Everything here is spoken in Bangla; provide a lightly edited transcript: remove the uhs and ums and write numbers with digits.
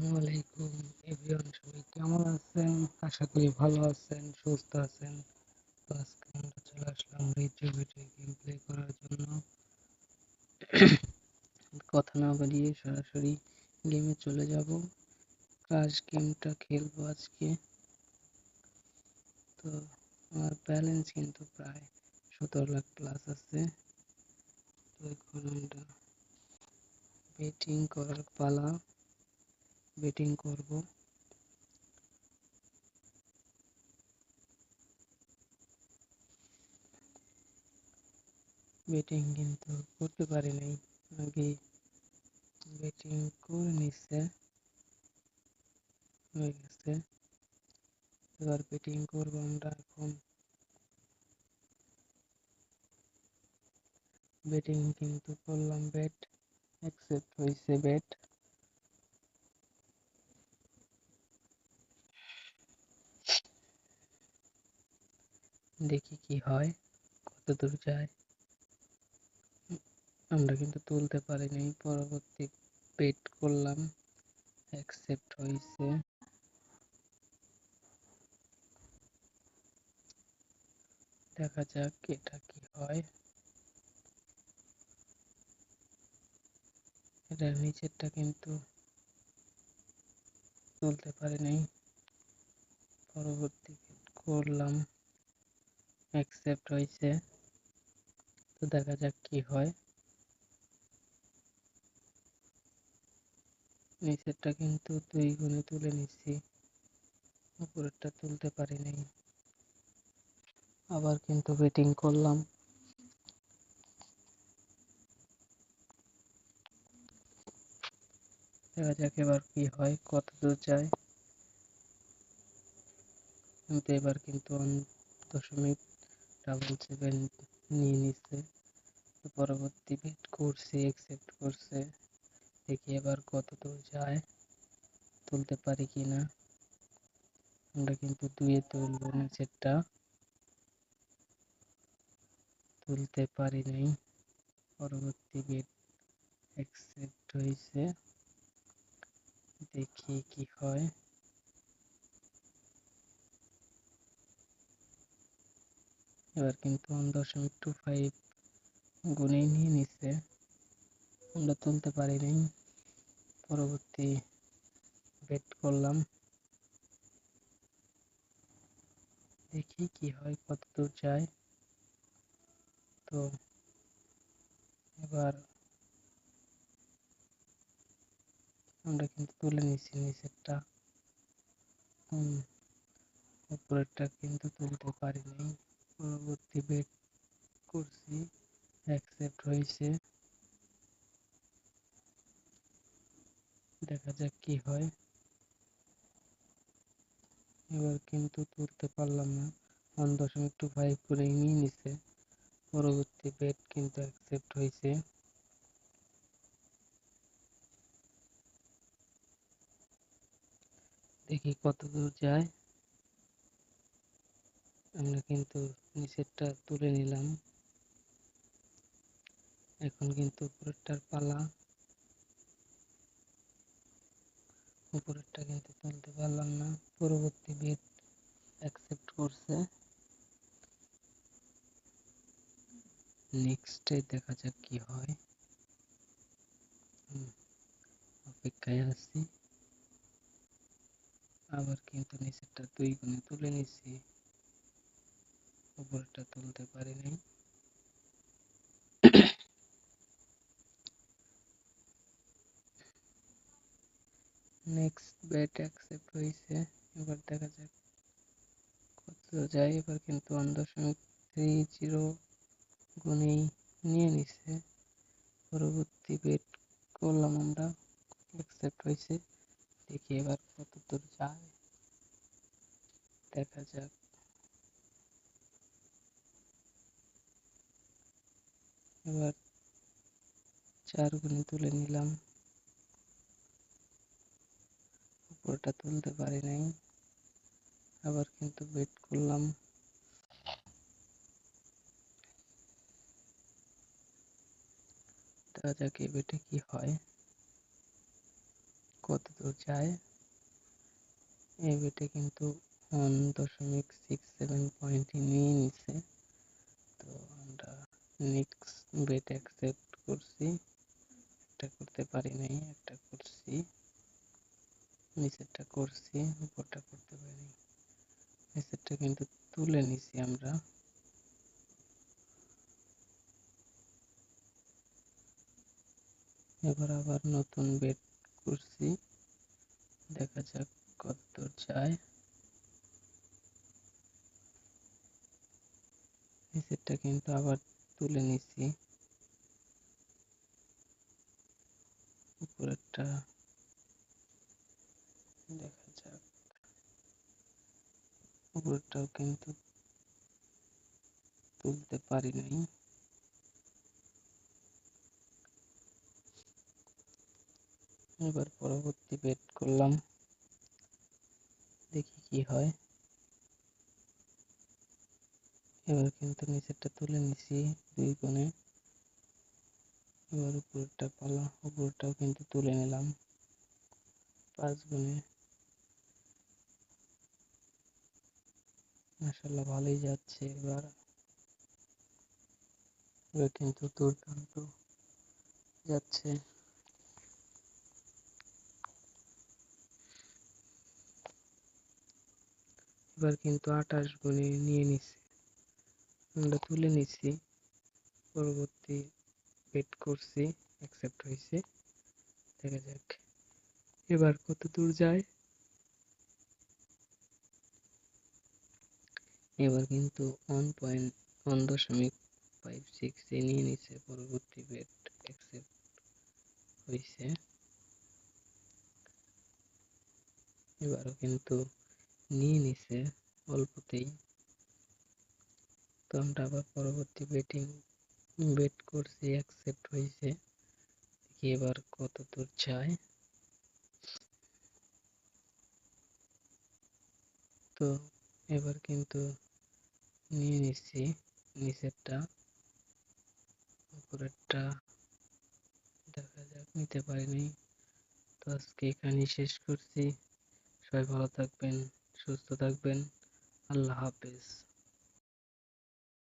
আসসালামু আলাইকুম এভরিওয়ান, সবাই কেমন আছেন? আশা করি ভালো আছেন, সুস্থ আছেন। তো আজকে আমরা চলে আসলাম রিট্রিবিউটে গেম প্লে করার জন্য। কথা না বাড়িয়ে সরাসরি গেমে চলে যাব। ক্রাশ গেমটা খেলবো আজকে। তো আমার ব্যালেন্স কিন্তু প্রায় 17 লাখ প্লাস আছে। তো এখন আমরা বেটিং করার পালা, বেটিং করব। বেটিং কিন্তু করতে পারি নাই, আগে বেটিং করে নিচ্ছে, হয়ে গেছে। এবার বেটিং করবো আমরা এখন। বেটিং কিন্তু করলাম, বেট অ্যাকসেপ্ট হয়েছে বেট। দেখি কি হয়, কত দূর যায়। আমরা কিন্তু তুলতে পারিনি, পরবর্তী বেট করলাম, অ্যাকসেপ্ট হয়েছে। দেখা যাক এটা কি হয়। এটা নিচেরটা কিন্তু তুলতে পারিনি, পরবর্তী বেট করলাম, অ্যাকসেপ্ট হয়েছে। তো দেখা যাক কি হয়। নিচেরটা কিন্তু 2 গুণে তুলে নিচ্ছি, উপরেরটা তুলতে পারি নাই। আবার কিন্তু বেটিং করলাম, দেখা যাক এবার কি হয়, কত দূর যায়। কিন্তু এবার কিন্তু 1.7 নিয়ে নিচ্ছে। পরবর্তী বেট করছি, অ্যাকসেপ্ট করছে। দেখি এবার কত দূর যায়, তুলতে পারি কিনা। আমরা কিন্তু 2-এ তুলবো, নিচেরটা তুলতে পারি নাই। পরবর্তী বেট অ্যাকসেপ্ট হয়েছে, দেখি কি হয়। এবার কিন্তু 1.25 গুণে নিয়ে নিচ্ছে, আমরা তুলতে পারি নাই। পরবর্তী বেট করলাম, দেখি কি হয়, কত দূর যায়। তো এবার আমরা কিন্তু তুলে নিচ্ছি নিচেরটা, উপরেরটা কিন্তু তুলতে পারি নাই। পরবর্তী বেট করছি, অ্যাকসেপ্ট হয়েছে। দেখা যাক কি হয়। এবার কিন্তু তুলতে পারলাম না, 1.25 করে নিয়ে নিছে। পরবর্তী বেট কিন্তু অ্যাকসেপ্ট হয়েছে। দেখি কত দূর যায়। আমরা কিন্তু নিচেরটা তুলে নিলাম, এখন কিন্তু উপরেরটার পালা। উপরেরটা কিন্তু তুলতে পারলাম না, পরবর্তী বেট অ্যাকসেপ্ট করছে। নেক্সটে দেখা যাক কি হয়, অপেক্ষায় আছি। আবার কিন্তু নিচেরটা 2 গুণে তুলে নিচ্ছি, উপরেরটা তুলতে পারি নাই। নেক্সট বেট অ্যাকসেপ্ট হয়েছে, এবার দেখা যাক কত যায়। এবার কিন্তু 1.30 গুণেই নিয়ে নিছে। পরবর্তী বেট করলাম আমরা, অ্যাকসেপ্ট হয়েছে। দেখি এবার কত দূর যায়, দেখা যাক। এবার 4 গুণে তুলে নিলাম, উপরটা তুলতে পারি নাই। আবার কিন্তু বেট করলাম, দেখা যাক এই বেটে কি হয়, কত দূর যায়। এই বেটে কিন্তু 1.67 পয়েন্ট নিয়ে নিছে। তো আমরা নেক্সট বেট অ্যাকসেপ্ট করছি, একটা করতে পারি নাই, একটা করছি, নিচেরটা করছি, উপরটা করতে পারি। নিচেরটা কিন্তু তুলে নিছি আমরা। এবার আবার নতুন বেট করছি, দেখা যাক কত দূর যায়। নিচেরটা কিন্তু আবার তুলে নিছি, উপরেরটা দেখা যাক। উপরেরটাও কিন্তু তুলতে পারি নাই। এবার পরবর্তী বেট করলাম, দেখি কি হয়। এবার কিন্তু নিচেরটা তুলে নিছি 2 গুণে। এবার উপরেরটা পালা, উপরেরটাও কিন্তু তুলে নিলাম 5 গুণে। মাশাআল্লাহ ভালোই যাচ্ছে। এবার কিন্তু দুর্দান্ত যাচ্ছে। এবার কিন্তু 28 গুণে নিয়ে নিছি, আমরা তুলে নিছি। পরবর্তী বেট করছি, অ্যাকসেপ্ট হয়েছে, দেখা যাক এবার কত দূর যায়। এবার কিন্তু 1.56 নিয়ে নিছে, পরবর্তী বেট অ্যাকসেপ্ট হয়েছে। এবারও কিন্তু নিয়ে নিছে অল্পতেই। তো আমরা আবার পরবর্তী বেট করছি, অ্যাকসেপ্ট হয়েছে, দেখি এবার কত দূর যায়। তো এবার কিন্তু নিয়ে নিচ্ছি নিচেরটা, উপরেরটা দেখা যাক, নিতে পারিনি। তো আজকে এখানেই শেষ করছি। সবাই ভালো থাকবেন, সুস্থ থাকবেন, আল্লাহ হাফেজ।